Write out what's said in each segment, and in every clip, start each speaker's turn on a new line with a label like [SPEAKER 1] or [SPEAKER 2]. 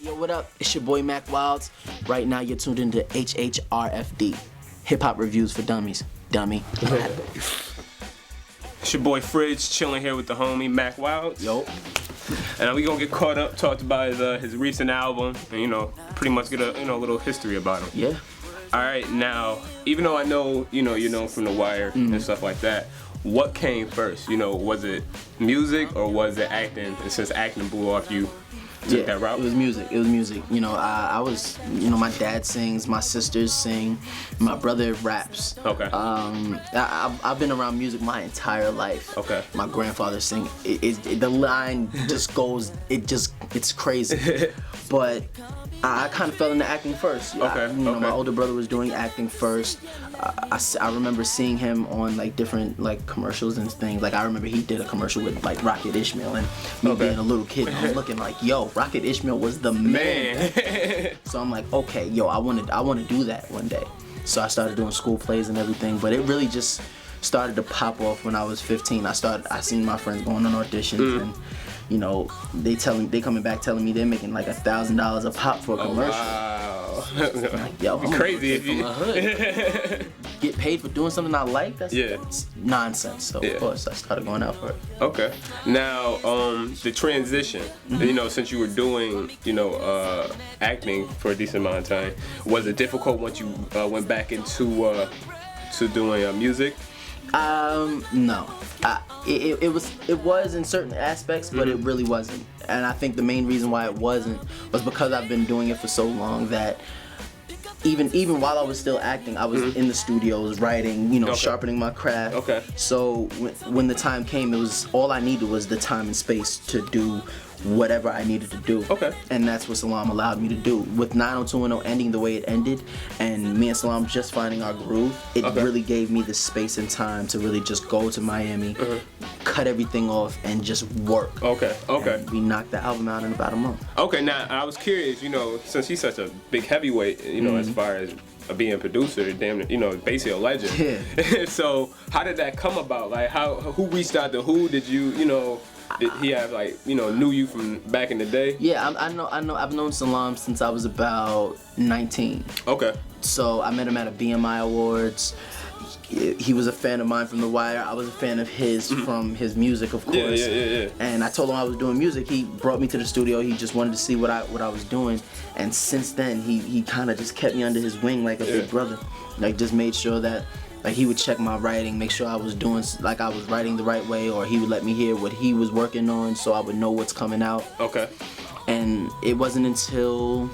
[SPEAKER 1] Yo, what up? It's your boy Mack Wilds. Right now you're tuned into HHRFD. Hip Hop Reviews for Dummies. Dummy.
[SPEAKER 2] It's your boy Fridge, chilling here with the homie Mack Wilds.
[SPEAKER 1] Yo.
[SPEAKER 2] And we gonna get caught up, talked about his recent album, and pretty much get a little history about him.
[SPEAKER 1] Yeah.
[SPEAKER 2] All right, now, even though I know you're known from The Wire and stuff like that, what came first? Was it music or was it acting? And since acting blew off, you took that route?
[SPEAKER 1] It was music. I was, my dad sings, my sisters sing, my brother raps.
[SPEAKER 2] Okay.
[SPEAKER 1] I've been around music my entire life.
[SPEAKER 2] Okay.
[SPEAKER 1] My grandfather sing. The line just goes. It's crazy. But I kind of fell into acting first.
[SPEAKER 2] Okay.
[SPEAKER 1] My older brother was doing acting first. I remember seeing him on different commercials and things. I remember he did a commercial with Rocket Ishmael, and me being a little kid, I'm looking yo, Rocket Ishmael was the man. So I'm like, okay, yo, I want to do that one day. So I started doing school plays and everything, but it really just started to pop off when I was 15. I seen my friends going on auditions and they coming back telling me they're making $1,000 a pop for a commercial.
[SPEAKER 2] Wow.
[SPEAKER 1] Like, yo, I'm
[SPEAKER 2] crazy if
[SPEAKER 1] from the hood. Get paid for doing something I like? That's nonsense. So of course I started going out for it.
[SPEAKER 2] Okay. Now, the transition, since you were doing, acting for a decent amount of time, was it difficult once you went back into to doing music?
[SPEAKER 1] No. It was in certain aspects, but it really wasn't. And I think the main reason why it wasn't was because I've been doing it for so long that even while I was still acting, I was in the studios writing, sharpening my craft.
[SPEAKER 2] Okay.
[SPEAKER 1] So when the time came, it was all I needed was the time and space to do whatever I needed to do.
[SPEAKER 2] Okay.
[SPEAKER 1] And that's what Salaam allowed me to do. With 90210 ending the way it ended, and me and Salaam just finding our groove, it really gave me the space and time to really just go to Miami, cut everything off, and just work. Okay. And we knocked the album out in about a month.
[SPEAKER 2] Okay, now I was curious, since he's such a big heavyweight, as far as being a producer, basically a legend. Yeah. So how did that come about? Who reached out to who? Did you, did he have knew you from back in the day?
[SPEAKER 1] Yeah, I know. I've known Salaam since I was about 19.
[SPEAKER 2] Okay.
[SPEAKER 1] So I met him at a BMI Awards. He was a fan of mine from The Wire. I was a fan of his from his music, of course.
[SPEAKER 2] Yeah.
[SPEAKER 1] And I told him I was doing music. He brought me to the studio. He just wanted to see what I was doing. And since then, he kind of just kept me under his wing like a big brother. Just made sure that he would check my writing, make sure I was doing I was writing the right way, or he would let me hear what he was working on so I would know what's coming out. Okay. And it wasn't until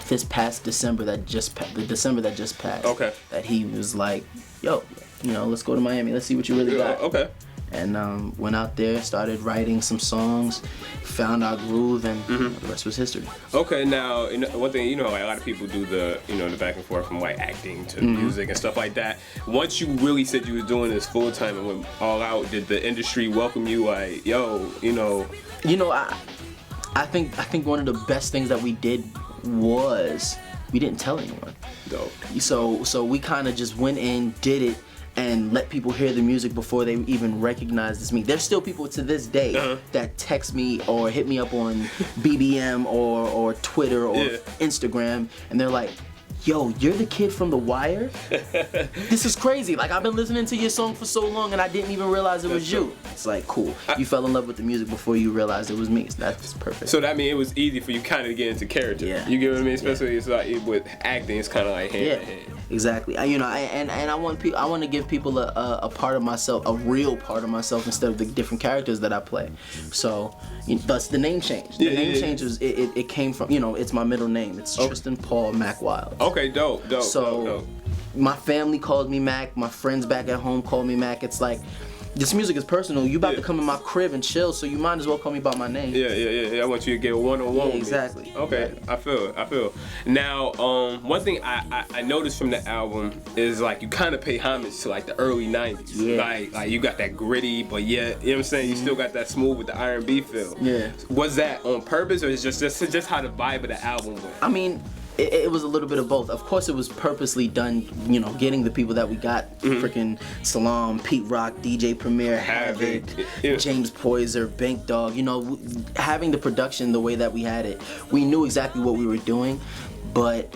[SPEAKER 1] this past December that just passed, that he was like, yo, let's go to Miami, let's see what you really got. Okay. And went out there, started writing some songs, found our groove, and the rest was history.
[SPEAKER 2] Okay, now one thing, a lot of people do the the back and forth from acting to music and stuff like that. Once you really said you was doing this full time and went all out, did the industry welcome you? I
[SPEAKER 1] think one of the best things that we did was we didn't tell anyone.
[SPEAKER 2] Dope.
[SPEAKER 1] So we kind of just went in, did it, and let people hear the music before they even recognized it's me. There's still people to this day that text me or hit me up on BBM or Twitter or Instagram, and they're like, yo, you're the kid from The Wire? This is crazy. I've been listening to your song for so long and I didn't even realize it was you. It's cool. You fell in love with the music before you realized it was me. So that's perfect.
[SPEAKER 2] So that means it was easy for you kind of to get into character. Yeah. You get what I mean? Especially it's with acting, it's kind of hand in hand.
[SPEAKER 1] Exactly. I want to give people a part of myself, a real part of myself, instead of the different characters that I play. So thus the name change. The name change was it came from it's my middle name. It's Tristan Paul Mack Wilds.
[SPEAKER 2] Okay, dope.
[SPEAKER 1] So my family calls me Mack. My friends back at home call me Mack. It's this music is personal. You about to come in my crib and chill, so you might as well call me by my name.
[SPEAKER 2] Yeah. I want you to get one-on-one with me.
[SPEAKER 1] Exactly.
[SPEAKER 2] Okay, I feel. Now, one thing I noticed from the album is you kind of pay homage to the early '90s. Yeah. You got that gritty, but yet you know what I'm saying. You still got that smooth with the R&B feel.
[SPEAKER 1] Yeah.
[SPEAKER 2] Was that on purpose, or is just how the vibe of the album went?
[SPEAKER 1] It was a little bit of both. Of course, it was purposely done, you know, getting the people that we got, freaking Salaam, Pete Rock, DJ Premier, Havoc, James Poyser, Bank Dog, you know, having the production the way that we had it, we knew exactly what we were doing, but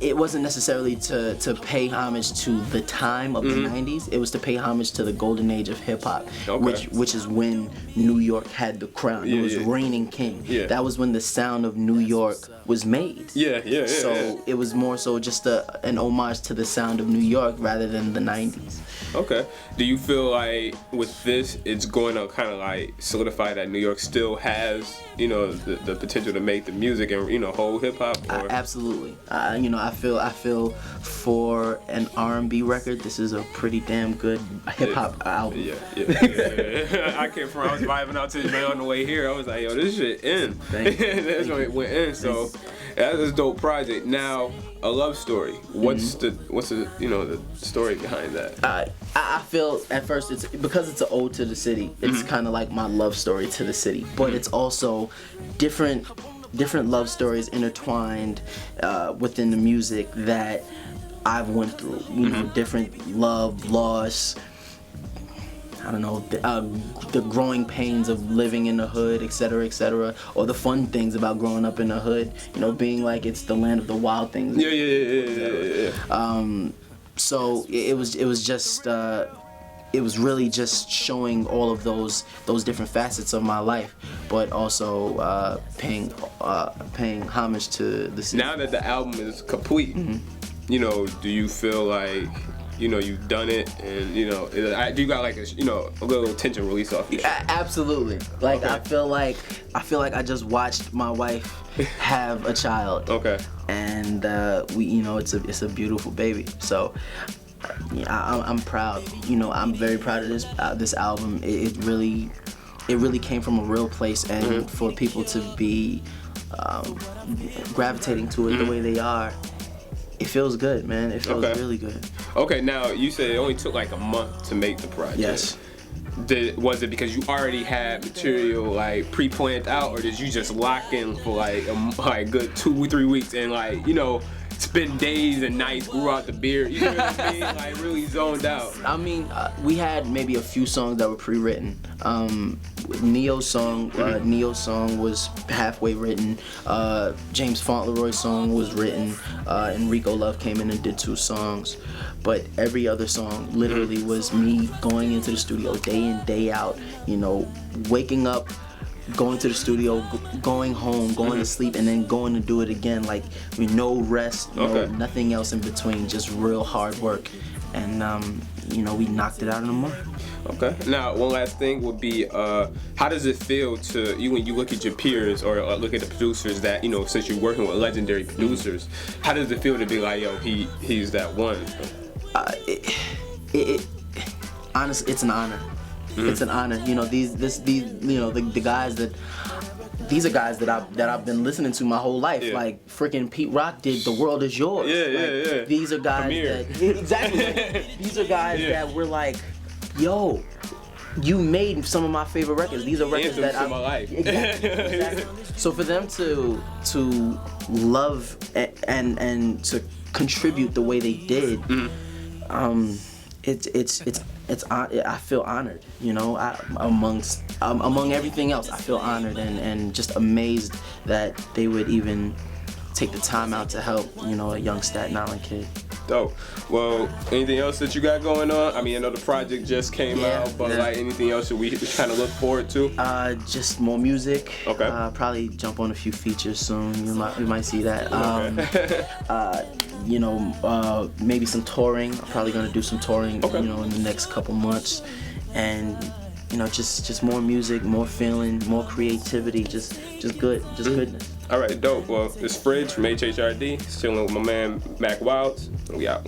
[SPEAKER 1] it wasn't necessarily to pay homage to the time of the 90s. It was to pay homage to the golden age of hip-hop, which is when New York had the crown. It was reigning king. That was when the sound of New York was made. So it was more so just an homage to the sound of New York rather than the 90s.
[SPEAKER 2] Okay. Do you feel like with this, it's going to kind of like solidify that New York still has, you know, the potential to make the music and, you know, hold hip-hop?
[SPEAKER 1] Absolutely. You know, I feel for an R&B record, this is a pretty damn good hip hop album.
[SPEAKER 2] I came from, I was vibing out to it on the way here. I was like, yo, this shit in. That's when it went in. So that's a dope project. Now, a love story. What's the you know, the story behind that?
[SPEAKER 1] I feel at first it's because it's an ode to the city. It's kind of like my love story to the city, but it's also different love stories intertwined within the music that I've went through. You know, different love, loss, I don't know, the growing pains of living in the hood, etc., or the fun things about growing up in the hood. You know, being like it's the land of the wild things. So it was just. It was really just showing all of those different facets of my life, but also paying homage to the city.
[SPEAKER 2] Now that the album is complete, you know, do you feel like, you know, you've done it, and you know, do you got like a little tension release off your shoulder?
[SPEAKER 1] Absolutely. Like I feel like I just watched my wife have a child. And we, you know, it's a beautiful baby. So. Yeah, I'm proud. You know, I'm very proud of this album. It really came from a real place, and for people to be gravitating to it the way they are, it feels good, man. It feels really good.
[SPEAKER 2] Okay, now you said it only took like a month to make the project.
[SPEAKER 1] Yes.
[SPEAKER 2] Was it because you already had material like pre-planned out, or did you just lock in for like a good 2-3 weeks and like, you know, spend days and nights, grew out the beard, you know what I mean? Like really zoned out.
[SPEAKER 1] I mean, we had maybe a few songs that were pre-written. Neo's song was halfway written. James Fauntleroy's song was written. Enrico Love came in and did 2 songs. But every other song literally was me going into the studio day in, day out, you know, waking up, going to the studio, going home, going to sleep, and then going to do it again. Like, no rest, nothing else in between, just real hard work. And, you know, we knocked it out in a month.
[SPEAKER 2] Okay. Now, one last thing would be, how does it feel to you when you look at your peers or look at the producers that, you know, since you're working with legendary producers, how does it feel to be like, yo, he's that one?
[SPEAKER 1] Honestly, it's an honor. It's an honor. You know, these you know, the guys that. These are guys that I've been listening to my whole life. Like freaking Pete Rock did "The World Is Yours." These are guys that these are guys that were like, yo, you made some of my favorite records. These are records that I my life. Exactly. So for them to love and to contribute the way they did, I feel honored, you know. Among everything else, I feel honored and just amazed that they would even take the time out to help, you know, a young Staten Island kid.
[SPEAKER 2] Dope. Well, anything else that you got going on? I mean, I know the project just came out, but like anything else that we kind of look forward to?
[SPEAKER 1] Just more music.
[SPEAKER 2] Okay.
[SPEAKER 1] Probably jump on a few features soon. You might see that. You know, maybe some touring. I'm probably gonna do some touring, you know, in the next couple months, and you know, just more music, more feeling, more creativity, just goodness.
[SPEAKER 2] All right, dope. Well, it's Fridge from HHRD, chilling with my man Mack Wilds. We out.